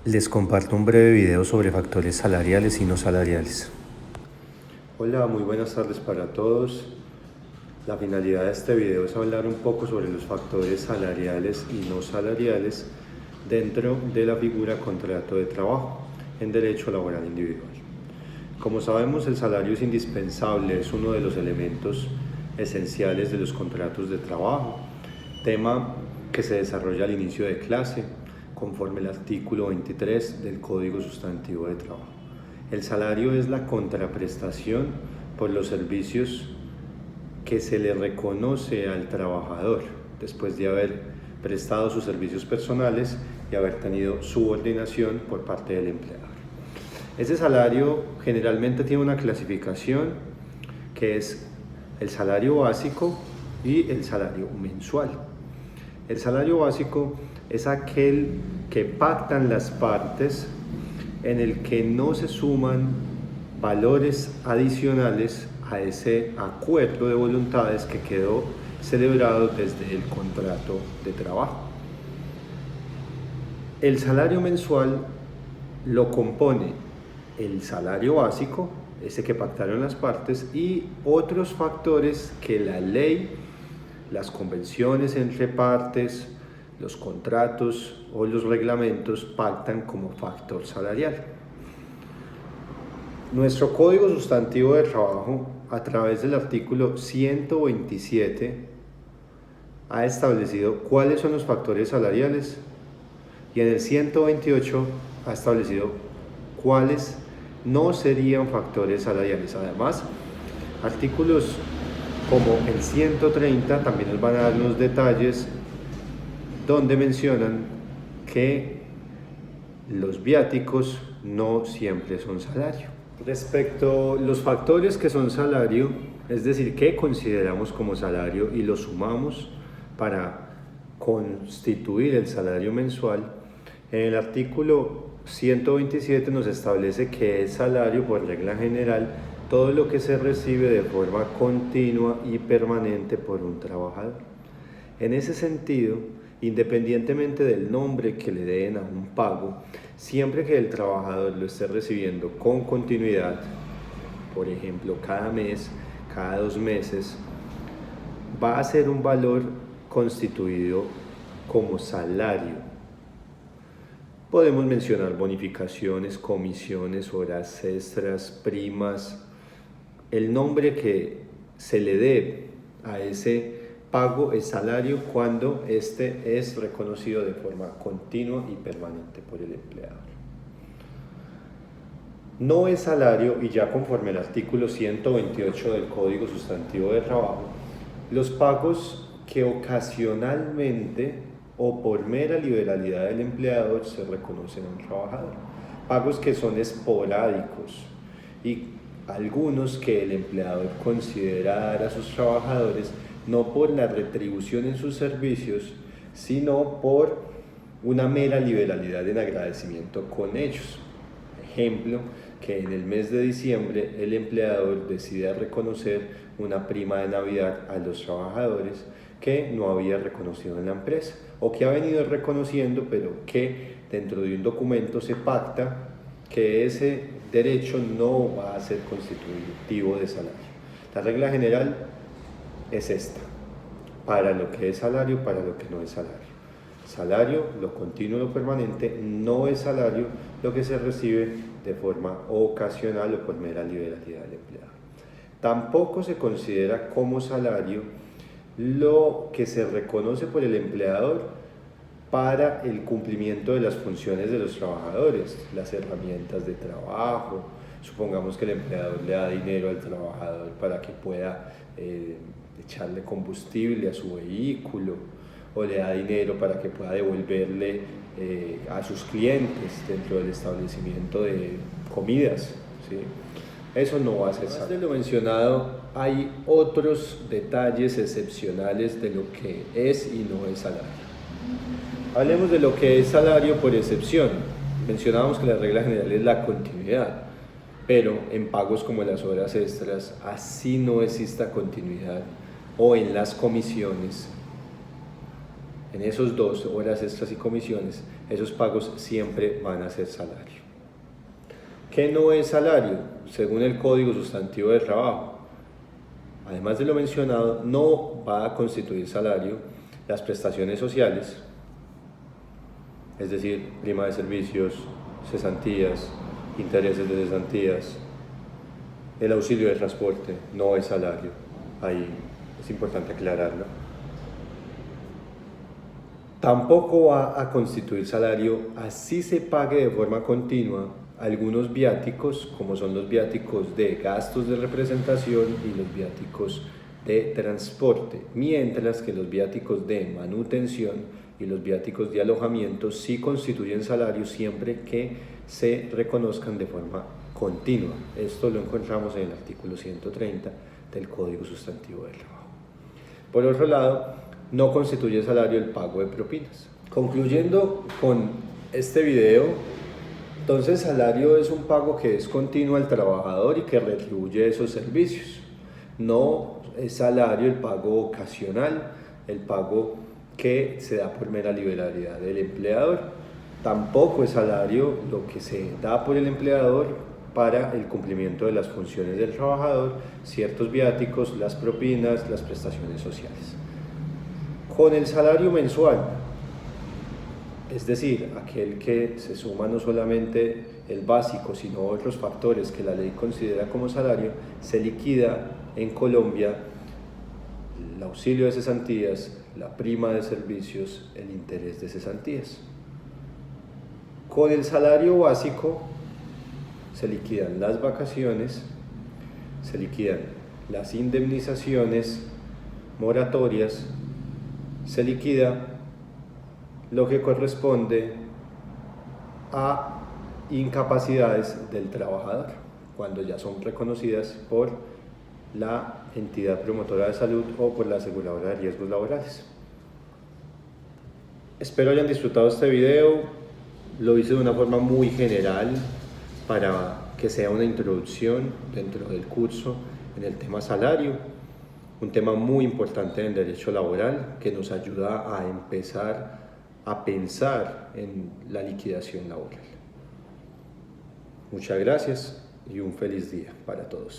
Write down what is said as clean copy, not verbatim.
Les comparto un breve video sobre factores salariales y no salariales. Hola, muy buenas tardes para todos. La finalidad de este video es hablar un poco sobre los factores salariales y no salariales dentro de la figura contrato de trabajo en derecho laboral individual. Como sabemos, el salario es indispensable, es uno de los elementos esenciales de los contratos de trabajo, tema que se desarrolla al inicio de clase conforme al artículo 23 del Código Sustantivo de Trabajo. El salario es la contraprestación por los servicios que se le reconoce al trabajador después de haber prestado sus servicios personales y haber tenido subordinación por parte del empleador. Ese salario generalmente tiene una clasificación que es el salario básico y el salario mensual. El salario básico es aquel que pactan las partes en el que no se suman valores adicionales a ese acuerdo de voluntades que quedó celebrado desde el contrato de trabajo. El salario mensual lo compone el salario básico, ese que pactaron las partes, y otros factores que la ley, las convenciones entre partes, los contratos o los reglamentos pactan como factor salarial. Nuestro Código Sustantivo de Trabajo, a través del artículo 127, ha establecido cuáles son los factores salariales y en el 128 ha establecido cuáles no serían factores salariales. Además, artículos como el 130 también nos van a dar unos detalles donde mencionan que los viáticos no siempre son salario. Respecto a los factores que son salario, es decir, que consideramos como salario y lo sumamos para constituir el salario mensual, en el artículo 127 nos establece que es salario por regla general todo lo que se recibe de forma continua y permanente por un trabajador. En ese sentido, independientemente del nombre que le den a un pago, siempre que el trabajador lo esté recibiendo con continuidad, por ejemplo, cada mes, cada 2 meses, va a ser un valor constituido como salario. Podemos mencionar bonificaciones, comisiones, horas extras, primas. El nombre que se le dé a ese pago es salario cuando este es reconocido de forma continua y permanente por el empleador. No es salario, y ya conforme al artículo 128 del Código Sustantivo de Trabajo, los pagos que ocasionalmente o por mera liberalidad del empleador se reconocen a un trabajador. Pagos que son esporádicos y algunos que el empleador considera dar a sus trabajadores no por la retribución en sus servicios, sino por una mera liberalidad en agradecimiento con ellos. Ejemplo, que en el mes de diciembre el empleador decide reconocer una prima de Navidad a los trabajadores que no había reconocido en la empresa o que ha venido reconociendo, pero que dentro de un documento se pacta que ese derecho no va a ser constitutivo de salario. La regla general es esta: para lo que es salario, para lo que no es salario. Salario, lo continuo, lo permanente, no es salario lo que se recibe de forma ocasional o por mera liberalidad del empleado. Tampoco se considera como salario lo que se reconoce por el empleador para el cumplimiento de las funciones de los trabajadores, las herramientas de trabajo. Supongamos que el empleador le da dinero al trabajador para que pueda echarle combustible a su vehículo, o le da dinero para que pueda devolverle a sus clientes dentro del establecimiento de comidas, ¿sí? Eso no va a ser salario. De lo mencionado, hay otros detalles excepcionales de lo que es y no es salario. Hablemos de lo que es salario por excepción. Mencionábamos que la regla general es la continuidad, pero en pagos como las horas extras, así no exista continuidad, o en las comisiones, en esos dos, horas extras y comisiones, esos pagos siempre van a ser salario. ¿Qué no es salario? Según el Código Sustantivo del Trabajo, además de lo mencionado, no va a constituir salario las prestaciones sociales, es decir, prima de servicios, cesantías, intereses de cesantías, el auxilio de transporte, no es salario. Ahí es importante aclararlo. Tampoco va a constituir salario, así se pague de forma continua algunos viáticos, como son los viáticos de gastos de representación y los viáticos de transporte, mientras que los viáticos de manutención y los viáticos de alojamiento sí constituyen salario siempre que se reconozcan de forma continua. Esto lo encontramos en el artículo 130 del Código Sustantivo del Trabajo. Por otro lado, no constituye salario el pago de propinas. Concluyendo con este video, entonces salario es un pago que es continuo al trabajador y que retribuye esos servicios. No es salario el pago ocasional, el pago que se da por mera liberalidad del empleador. Tampoco es salario lo que se da por el empleador para el cumplimiento de las funciones del trabajador, ciertos viáticos, las propinas, las prestaciones sociales. Con el salario mensual, es decir, aquel que se suma no solamente el básico, sino otros factores que la ley considera como salario, se liquida en Colombia el auxilio de cesantías, la prima de servicios, el interés de cesantías. Con el salario básico se liquidan las vacaciones, se liquidan las indemnizaciones moratorias, se liquida lo que corresponde a incapacidades del trabajador, cuando ya son reconocidas por la entidad promotora de salud o por la aseguradora de riesgos laborales. Espero hayan disfrutado este video. Lo hice de una forma muy general para que sea una introducción dentro del curso en el tema salario, un tema muy importante en el derecho laboral que nos ayuda a empezar a pensar en la liquidación laboral. Muchas gracias y un feliz día para todos.